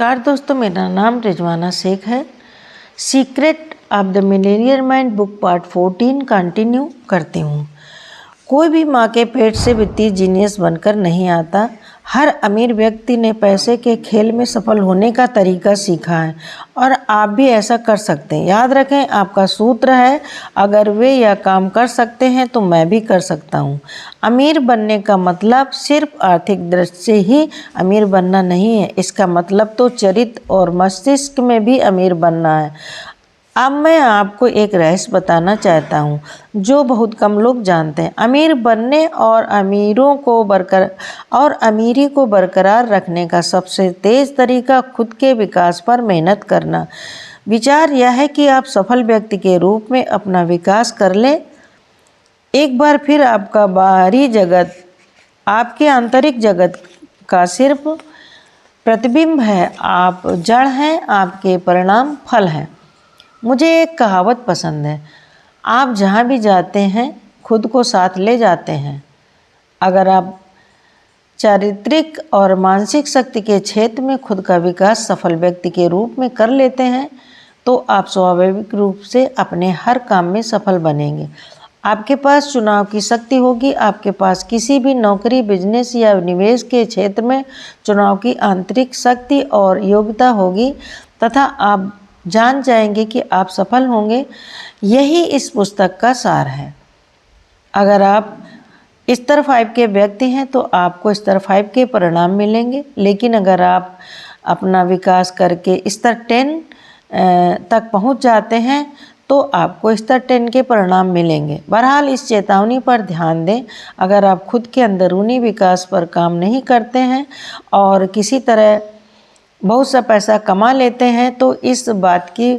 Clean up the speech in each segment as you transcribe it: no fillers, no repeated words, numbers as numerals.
नमस्कार दोस्तों, मेरा नाम रिजवाना शेख है। Secret of the Millionaire mind book part 14 continue करती हूँ। कोई भी माँ के पेट से वित्तीय जीनियस बनकर नहीं आता। हर अमीर व्यक्ति ने पैसे के खेल में सफल होने का तरीका सीखा है और आप भी ऐसा कर सकते हैं। याद रखें, आपका सूत्र है, अगर वे यह काम कर सकते हैं तो मैं भी कर सकता हूँ। अमीर बनने का मतलब सिर्फ आर्थिक दृष्टि से ही अमीर बनना नहीं है, इसका मतलब तो चरित्र और मस्तिष्क में भी अमीर बनना है। अब मैं आपको एक रहस्य बताना चाहता हूँ जो बहुत कम लोग जानते हैं। अमीर बनने और अमीरी को बरकरार रखने का सबसे तेज़ तरीका खुद के विकास पर मेहनत करना। विचार यह है कि आप सफल व्यक्ति के रूप में अपना विकास कर लें। एक बार फिर आपका बाहरी जगत आपके आंतरिक जगत का सिर्फ प्रतिबिंब है। आप जड़ हैं, आपके परिणाम फल हैं। मुझे एक कहावत पसंद है, आप जहाँ भी जाते हैं खुद को साथ ले जाते हैं। अगर आप चारित्रिक और मानसिक शक्ति के क्षेत्र में खुद का विकास सफल व्यक्ति के रूप में कर लेते हैं तो आप स्वाभाविक रूप से अपने हर काम में सफल बनेंगे। आपके पास चुनाव की शक्ति होगी, आपके पास किसी भी नौकरी, बिजनेस या निवेश के क्षेत्र में चुनाव की आंतरिक शक्ति और योग्यता होगी तथा आप जान जाएंगे कि आप सफल होंगे। यही इस पुस्तक का सार है। अगर आप स्तर 5 के व्यक्ति हैं तो आपको स्तर 5 के परिणाम मिलेंगे, लेकिन अगर आप अपना विकास करके स्तर 10 तक पहुंच जाते हैं तो आपको स्तर 10 के परिणाम मिलेंगे। बहरहाल इस चेतावनी पर ध्यान दें, अगर आप खुद के अंदरूनी विकास पर काम नहीं करते हैं और किसी तरह बहुत सा पैसा कमा लेते हैं तो इस बात की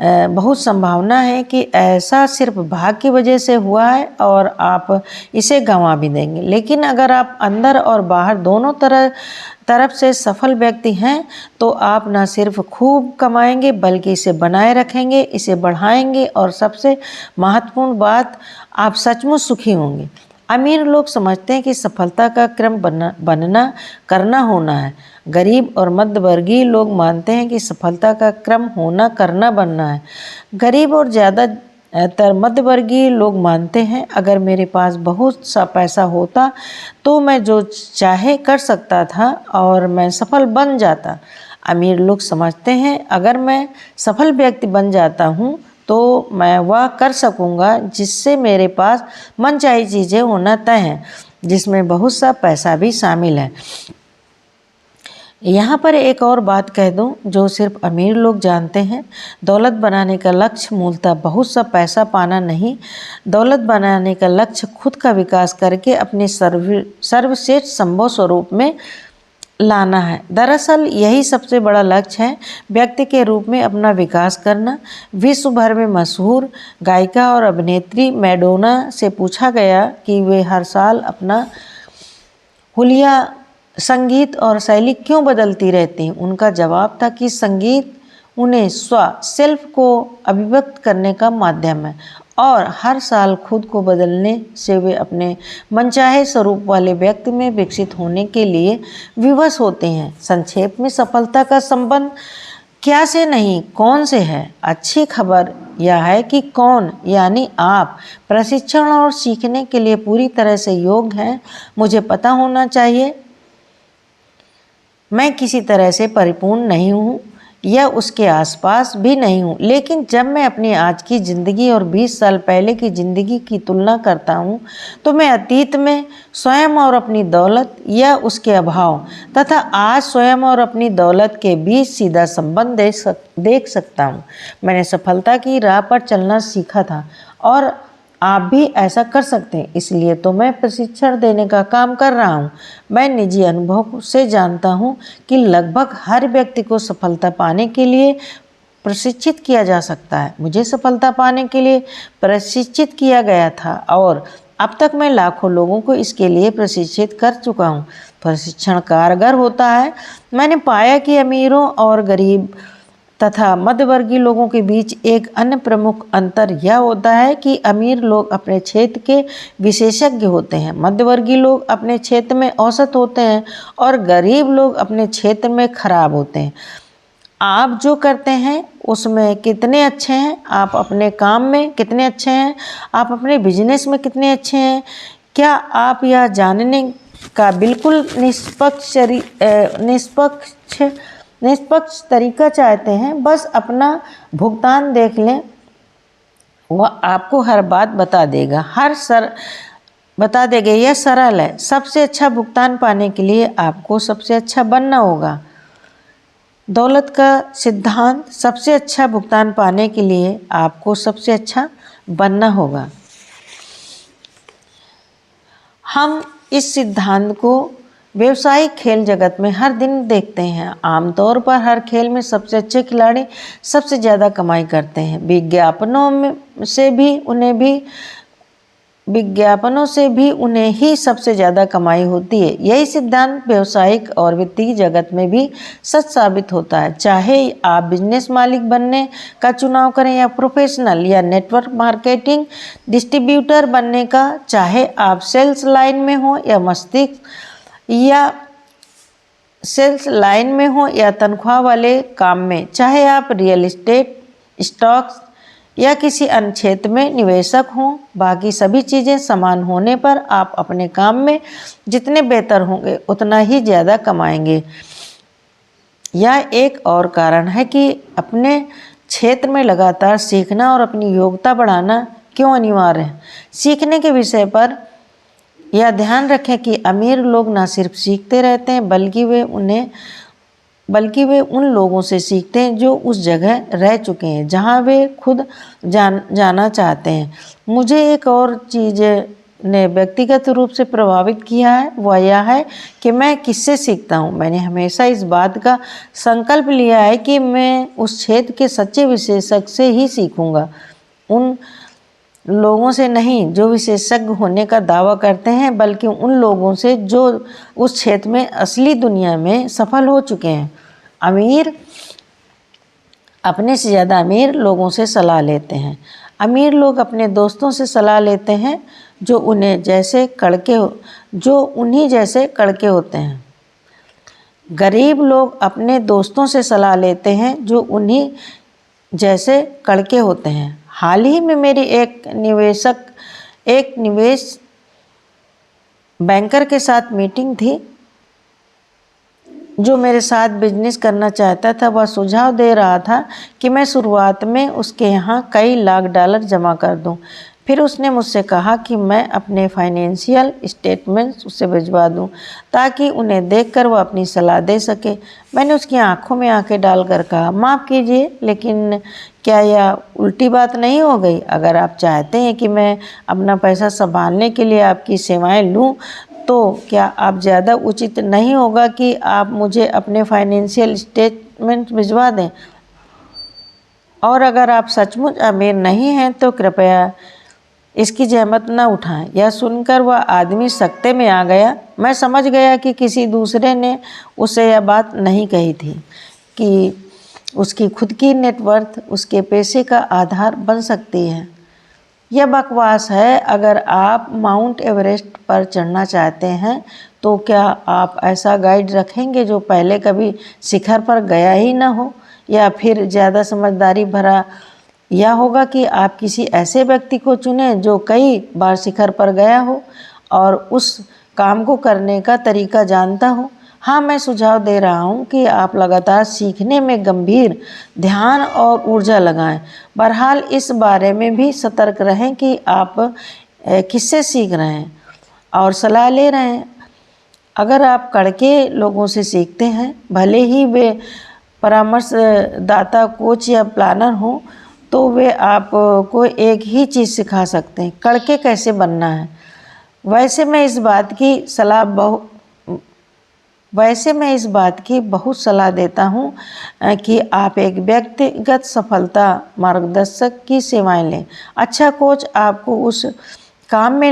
बहुत संभावना है कि ऐसा सिर्फ भाग्य की वजह से हुआ है और आप इसे गंवा भी देंगे। लेकिन अगर आप अंदर और बाहर दोनों तरफ से सफल व्यक्ति हैं तो आप न सिर्फ खूब कमाएंगे बल्कि इसे बनाए रखेंगे, इसे बढ़ाएंगे और सबसे महत्वपूर्ण बात, आप सचमुच सुखी होंगे। अमीर लोग समझते हैं कि सफलता का क्रम बनना करना होना है। गरीब और मध्यवर्गीय लोग मानते हैं कि सफलता का क्रम होना करना बनना है। गरीब और ज़्यादातर मध्यवर्गीय लोग मानते हैं, अगर मेरे पास बहुत सा पैसा होता तो मैं जो चाहे कर सकता था और मैं सफल बन जाता। अमीर लोग समझते हैं, अगर मैं सफल व्यक्ति बन जाता हूँ तो मैं वह कर सकूँगा जिससे मेरे पास मनचाही चीज़ें होना तय है, जिसमें बहुत सा पैसा भी शामिल है। यहाँ पर एक और बात कह दूँ जो सिर्फ अमीर लोग जानते हैं। दौलत बनाने का लक्ष्य मूलतः बहुत सा पैसा पाना नहीं, दौलत बनाने का लक्ष्य खुद का विकास करके अपने सर्वश्रेष्ठ संभव स्वरूप में लाना है। दरअसल यही सबसे बड़ा लक्ष्य है, व्यक्ति के रूप में अपना विकास करना। विश्व भर में मशहूर गायिका और अभिनेत्री मैडोना से पूछा गया कि वे हर साल अपना हुलिया, संगीत और शैली क्यों बदलती रहती हैं। उनका जवाब था कि संगीत उन्हें सेल्फ को अभिव्यक्त करने का माध्यम है और हर साल खुद को बदलने से वे अपने मनचाहे स्वरूप वाले व्यक्ति में विकसित होने के लिए विवश होते हैं। संक्षेप में, सफलता का संबंध क्या से नहीं कौन से है। अच्छी खबर यह है कि कौन यानी आप प्रशिक्षण और सीखने के लिए पूरी तरह से योग्य हैं। मुझे पता होना चाहिए मैं किसी तरह से परिपूर्ण नहीं हूँ या उसके आसपास भी नहीं हूँ, लेकिन जब मैं अपनी आज की ज़िंदगी और 20 साल पहले की ज़िंदगी की तुलना करता हूँ तो मैं अतीत में स्वयं और अपनी दौलत या उसके अभाव तथा आज स्वयं और अपनी दौलत के बीच सीधा संबंध देख सकता हूँ। मैंने सफलता की राह पर चलना सीखा था और आप भी ऐसा कर सकते हैं, इसलिए तो मैं प्रशिक्षण देने का काम कर रहा हूँ। मैं निजी अनुभव से जानता हूँ कि लगभग हर व्यक्ति को सफलता पाने के लिए प्रशिक्षित किया जा सकता है। मुझे सफलता पाने के लिए प्रशिक्षित किया गया था और अब तक मैं लाखों लोगों को इसके लिए प्रशिक्षित कर चुका हूँ। प्रशिक्षण कारगर होता है। मैंने पाया कि अमीरों और गरीब तथा मध्यवर्गीय लोगों के बीच एक अन्य प्रमुख अंतर यह होता है कि अमीर लोग अपने क्षेत्र के विशेषज्ञ होते हैं, मध्यवर्गीय लोग अपने क्षेत्र में औसत होते हैं और गरीब लोग अपने क्षेत्र में खराब होते हैं। आप जो करते हैं उसमें कितने अच्छे हैं, आप अपने काम में कितने अच्छे हैं, आप अपने बिजनेस में कितने अच्छे हैं, क्या आप यह जानने का बिल्कुल निष्पक्ष तरीका चाहते हैं। बस अपना भुगतान देख लें, वह आपको हर बात बता देगा, बता देगा। यह सरल है। सबसे अच्छा भुगतान पाने के लिए आपको सबसे अच्छा बनना होगा। दौलत का सिद्धांत, सबसे अच्छा भुगतान पाने के लिए आपको सबसे अच्छा बनना होगा। हम इस सिद्धांत को व्यवसायिक खेल जगत में हर दिन देखते हैं। आमतौर पर हर खेल में सबसे अच्छे खिलाड़ी सबसे ज़्यादा कमाई करते हैं। विज्ञापनों से भी उन्हें ही सबसे ज़्यादा कमाई होती है। यही सिद्धांत व्यवसायिक और वित्तीय जगत में भी सच साबित होता है। चाहे आप बिजनेस मालिक बनने का चुनाव करें या प्रोफेशनल या नेटवर्क मार्केटिंग डिस्ट्रीब्यूटर बनने का, चाहे आप सेल्स लाइन में हो या तनख्वाह वाले काम में, चाहे आप रियल एस्टेट, स्टॉक्स या किसी अन्य क्षेत्र में निवेशक हों, बाकी सभी चीज़ें समान होने पर आप अपने काम में जितने बेहतर होंगे उतना ही ज़्यादा कमाएंगे। यह एक और कारण है कि अपने क्षेत्र में लगातार सीखना और अपनी योग्यता बढ़ाना क्यों अनिवार्य है। सीखने के विषय पर यह ध्यान रखें कि अमीर लोग न सिर्फ सीखते रहते हैं बल्कि वे उन लोगों से सीखते हैं जो उस जगह रह चुके हैं जहां वे खुद जाना चाहते हैं। मुझे एक और चीज़ ने व्यक्तिगत रूप से प्रभावित किया है, वह यह है कि मैं किससे सीखता हूँ। मैंने हमेशा इस बात का संकल्प लिया है कि मैं उस क्षेत्र के सच्चे विशेषज्ञ से ही सीखूंगा, उन लोगों से नहीं जो विशेषज्ञ होने का दावा करते हैं, बल्कि उन लोगों से जो उस क्षेत्र में असली दुनिया में सफल हो चुके हैं। अमीर अपने से ज़्यादा अमीर लोगों से सलाह लेते हैं। अमीर लोग अपने दोस्तों से सलाह लेते हैं जो उन्हीं जैसे कड़के होते हैं। गरीब लोग अपने दोस्तों से सलाह लेते हैं जो उन्हीं जैसे कड़के होते हैं। हाल ही में मेरी एक निवेश बैंकर के साथ मीटिंग थी जो मेरे साथ बिजनेस करना चाहता था। वह सुझाव दे रहा था कि मैं शुरुआत में उसके यहाँ कई लाख डॉलर जमा कर दूं। फिर उसने मुझसे कहा कि मैं अपने फाइनेंशियल स्टेटमेंट्स उसे भिजवा दूं ताकि उन्हें देखकर वह अपनी सलाह दे सके। मैंने उसकी आंखों में आंखें डालकर कहा, माफ़ कीजिए, लेकिन क्या यह उल्टी बात नहीं हो गई? अगर आप चाहते हैं कि मैं अपना पैसा संभालने के लिए आपकी सेवाएं लूं, तो क्या आप ज़्यादा उचित नहीं होगा कि आप मुझे अपने फाइनेंशियल स्टेटमेंट भिजवा दें? और अगर आप सचमुच अमीर नहीं हैं तो कृपया इसकी जहमत न उठाएं। यह सुनकर वह आदमी सकते में आ गया। मैं समझ गया कि किसी दूसरे ने उसे यह बात नहीं कही थी कि उसकी खुद की नेटवर्थ उसके पैसे का आधार बन सकती है। यह बकवास है। अगर आप माउंट एवरेस्ट पर चढ़ना चाहते हैं तो क्या आप ऐसा गाइड रखेंगे जो पहले कभी शिखर पर गया ही ना हो? या फिर ज़्यादा समझदारी भरा यह होगा कि आप किसी ऐसे व्यक्ति को चुनें जो कई बार शिखर पर गया हो और उस काम को करने का तरीका जानता हो। हाँ, मैं सुझाव दे रहा हूँ कि आप लगातार सीखने में गंभीर ध्यान और ऊर्जा लगाएं। बहरहाल इस बारे में भी सतर्क रहें कि आप किससे सीख रहे हैं और सलाह ले रहे हैं। अगर आप कड़के लोगों से सीखते हैं, भले ही वे परामर्शदाता, कोच या प्लानर हों, तो वे आपको एक ही चीज़ सिखा सकते हैं, कड़के कैसे बनना है। वैसे मैं इस बात की बहुत सलाह देता हूँ कि आप एक व्यक्तिगत सफलता मार्गदर्शक की सेवाएं लें। अच्छा कोच आपको उस काम में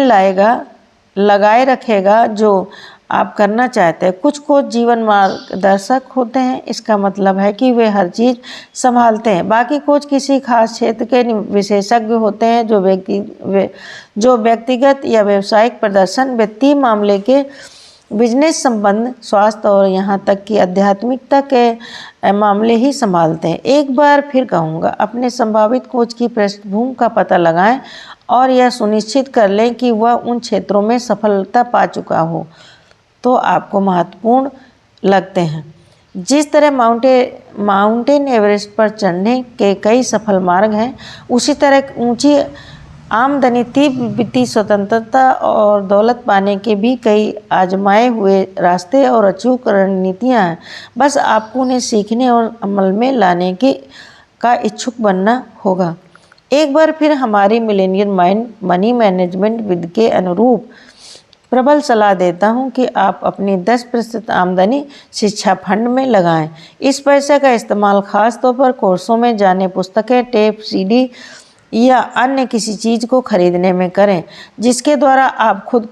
लगाए रखेगा जो आप करना चाहते हैं। कुछ कोच जीवन मार्गदर्शक होते हैं, इसका मतलब है कि वे हर चीज़ संभालते हैं। बाकी कोच किसी खास क्षेत्र के विशेषज्ञ होते हैं जो व्यक्तिगत या व्यावसायिक प्रदर्शन, वित्तीय मामले के बिजनेस संबंध, स्वास्थ्य और यहाँ तक कि आध्यात्मिकता के मामले ही संभालते हैं। एक बार फिर कहूँगा, अपने संभावित कोच की पृष्ठभूमि का पता लगाएं और यह सुनिश्चित कर लें कि वह उन क्षेत्रों में सफलता पा चुका हो तो आपको महत्वपूर्ण लगते हैं। जिस तरह माउंटेन एवरेस्ट पर चढ़ने के कई सफल मार्ग हैं, उसी तरह ऊंची आमदनी, तीव्र वित्तीय स्वतंत्रता और दौलत पाने के भी कई आजमाए हुए रास्ते और अचूक रणनीतियाँ हैं। बस आपको उन्हें सीखने और अमल में लाने का इच्छुक बनना होगा। एक बार फिर हमारी millennial mind money management with के अनुरूप प्रबल सलाह देता हूं कि आप अपनी 10% आमदनी शिक्षा फंड में लगाएं। इस पैसे का इस्तेमाल खास तौर पर कोर्सों में जाने, पुस्तकें, टेप, सीडी या अन्य किसी चीज़ को खरीदने में करें जिसके द्वारा आप खुद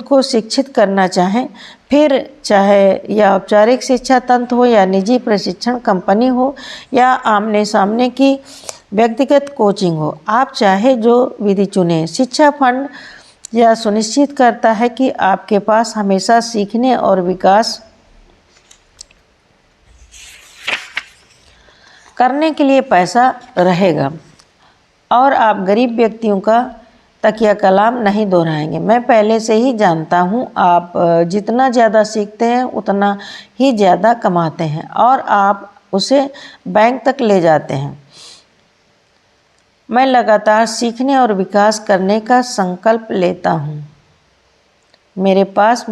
को शिक्षित करना चाहें, फिर चाहे यह औपचारिक शिक्षा तंत्र हो या निजी प्रशिक्षण कंपनी हो या आमने सामने की व्यक्तिगत कोचिंग हो। आप चाहे जो विधि चुनें, शिक्षा फंड यह सुनिश्चित करता है कि आपके पास हमेशा सीखने और विकास करने के लिए पैसा रहेगा और आप गरीब व्यक्तियों का तकिया कलाम नहीं दोहराएंगे। मैं पहले से ही जानता हूँ, आप जितना ज़्यादा सीखते हैं उतना ही ज़्यादा कमाते हैं और आप उसे बैंक तक ले जाते हैं। मैं लगातार सीखने और विकास करने का संकल्प लेता हूँ। मेरे पास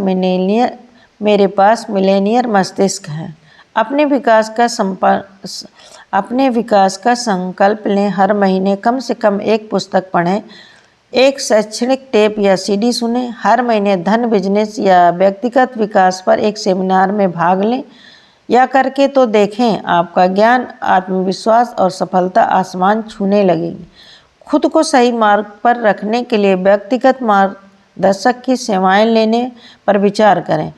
मिलेनियर मस्तिष्क है। अपने विकास का संकल्प लें। हर महीने कम से कम एक पुस्तक पढ़ें, एक शैक्षणिक टेप या सीडी सुनें। हर महीने धन, बिजनेस या व्यक्तिगत विकास पर एक सेमिनार में भाग लें या करके तो देखें। आपका ज्ञान, आत्मविश्वास और सफलता आसमान छूने लगेगी। खुद को सही मार्ग पर रखने के लिए व्यक्तिगत मार्गदर्शक की सेवाएं लेने पर विचार करें।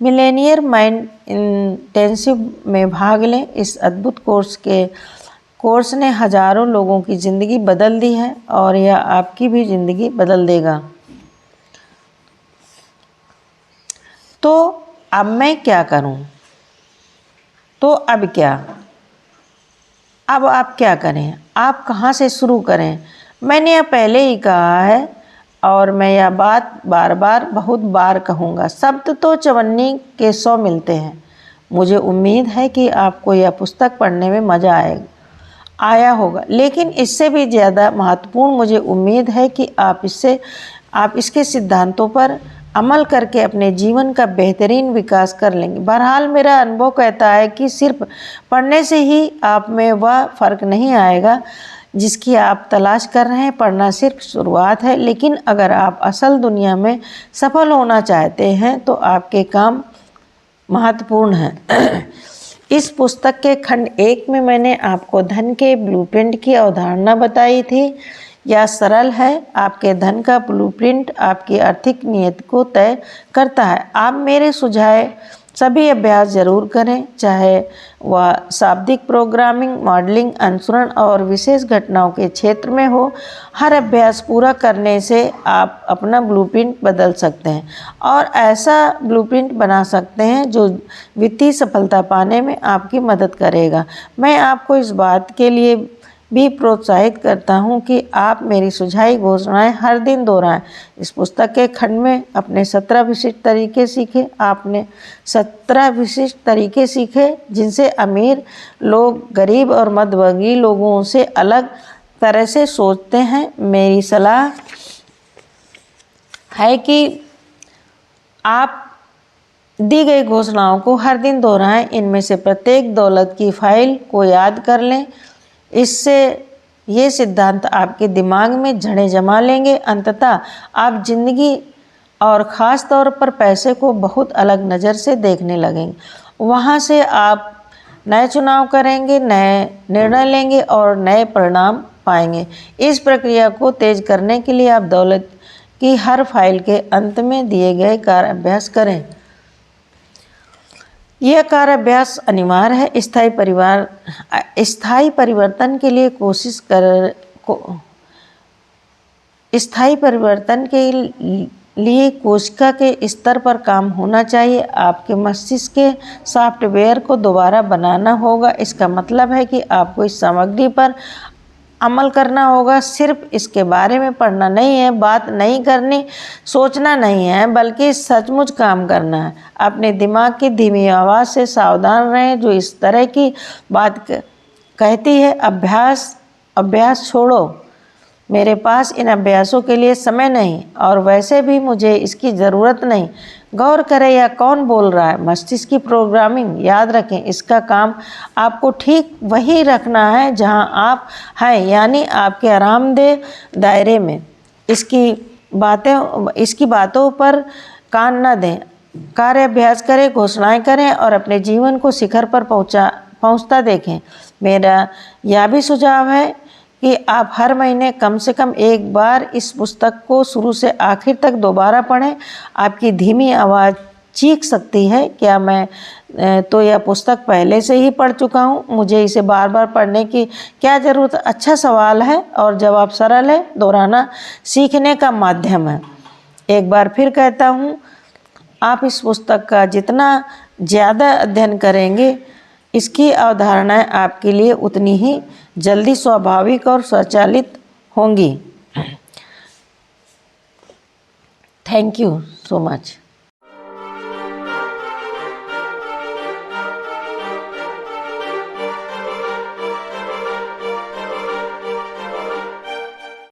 मिलेनियर माइंड इंटेंसिव में भाग लें। इस अद्भुत कोर्स ने हजारों लोगों की ज़िंदगी बदल दी है और यह आपकी भी ज़िंदगी बदल देगा। तो अब मैं क्या करूं? तो अब आप क्या करें? आप कहां से शुरू करें? मैंने यह पहले ही कहा है और मैं यह बात बार बार बहुत बार कहूँगा। शब्द तो चवन्नी के 100 मिलते हैं। मुझे उम्मीद है कि आपको यह पुस्तक पढ़ने में मज़ा आया होगा, लेकिन इससे भी ज़्यादा महत्वपूर्ण मुझे उम्मीद है कि आप इसके सिद्धांतों पर अमल करके अपने जीवन का बेहतरीन विकास कर लेंगे। बहरहाल मेरा अनुभव कहता है कि सिर्फ पढ़ने से ही आप में वह फ़र्क नहीं आएगा जिसकी आप तलाश कर रहे हैं। पढ़ना सिर्फ शुरुआत है, लेकिन अगर आप असल दुनिया में सफल होना चाहते हैं तो आपके काम महत्वपूर्ण हैं। इस पुस्तक के खंड 1 में मैंने आपको धन के ब्लूप्रिंट की अवधारणा बताई थी। यह सरल है। आपके धन का ब्लूप्रिंट आपकी आर्थिक नीयत को तय करता है। आप मेरे सुझाए सभी अभ्यास जरूर करें, चाहे वह शाब्दिक प्रोग्रामिंग, मॉडलिंग, अनुसरण और विशेष घटनाओं के क्षेत्र में हो। हर अभ्यास पूरा करने से आप अपना ब्लूप्रिंट बदल सकते हैं और ऐसा ब्लूप्रिंट बना सकते हैं जो वित्तीय सफलता पाने में आपकी मदद करेगा। मैं आपको इस बात के लिए भी प्रोत्साहित करता हूं कि आप मेरी सुझाई घोषणाएं हर दिन दोहराएं। इस पुस्तक के खंड में अपने 17 विशिष्ट तरीके सीखे। आपने 17 विशिष्ट तरीके सीखे जिनसे अमीर लोग गरीब और मध्यवर्गीय लोगों से अलग तरह से सोचते हैं। मेरी सलाह है कि आप दी गई घोषणाओं को हर दिन दोहराएं। इनमें से प्रत्येक दौलत की फाइल को याद कर लें। इससे ये सिद्धांत आपके दिमाग में जड़ें जमा लेंगे। अंततः आप जिंदगी और ख़ास तौर पर पैसे को बहुत अलग नज़र से देखने लगेंगे। वहाँ से आप नए चुनाव करेंगे, नए निर्णय लेंगे और नए परिणाम पाएंगे। इस प्रक्रिया को तेज करने के लिए आप दौलत की हर फाइल के अंत में दिए गए कार्य अभ्यास करें। यह कार्य अभ्यास अनिवार्य है। स्थायी परिवर्तन के लिए कोशिका के स्तर पर काम होना चाहिए। आपके मस्तिष्क के सॉफ्टवेयर को दोबारा बनाना होगा। इसका मतलब है कि आपको इस सामग्री पर अमल करना होगा। सिर्फ इसके बारे में पढ़ना नहीं है, बात नहीं करनी, सोचना नहीं है, बल्कि सचमुच काम करना है। अपने दिमाग की धीमी आवाज़ से सावधान रहें जो इस तरह की बात कहती है, अभ्यास छोड़ो, मेरे पास इन अभ्यासों के लिए समय नहीं और वैसे भी मुझे इसकी ज़रूरत नहीं। गौर करें यह कौन बोल रहा है? मस्तिष्क की प्रोग्रामिंग। याद रखें, इसका काम आपको ठीक वही रखना है जहां आप हैं, यानी आपके आरामदेह दायरे में। इसकी बातों पर कान न दें। कार्य अभ्यास करें, घोषणाएं करें और अपने जीवन को शिखर पर पहुंचता देखें। मेरा यह भी सुझाव है कि आप हर महीने कम से कम एक बार इस पुस्तक को शुरू से आखिर तक दोबारा पढ़ें। आपकी धीमी आवाज़ चीख सकती है, क्या मैं तो यह पुस्तक पहले से ही पढ़ चुका हूँ, मुझे इसे बार बार पढ़ने की क्या ज़रूरत? अच्छा सवाल है और जवाब सरल है। दोहराना सीखने का माध्यम है। एक बार फिर कहता हूँ, आप इस पुस्तक का जितना ज़्यादा अध्ययन करेंगे, इसकी अवधारणाएं आपके लिए उतनी ही जल्दी स्वाभाविक और स्वचालित होंगी। Thank you so much.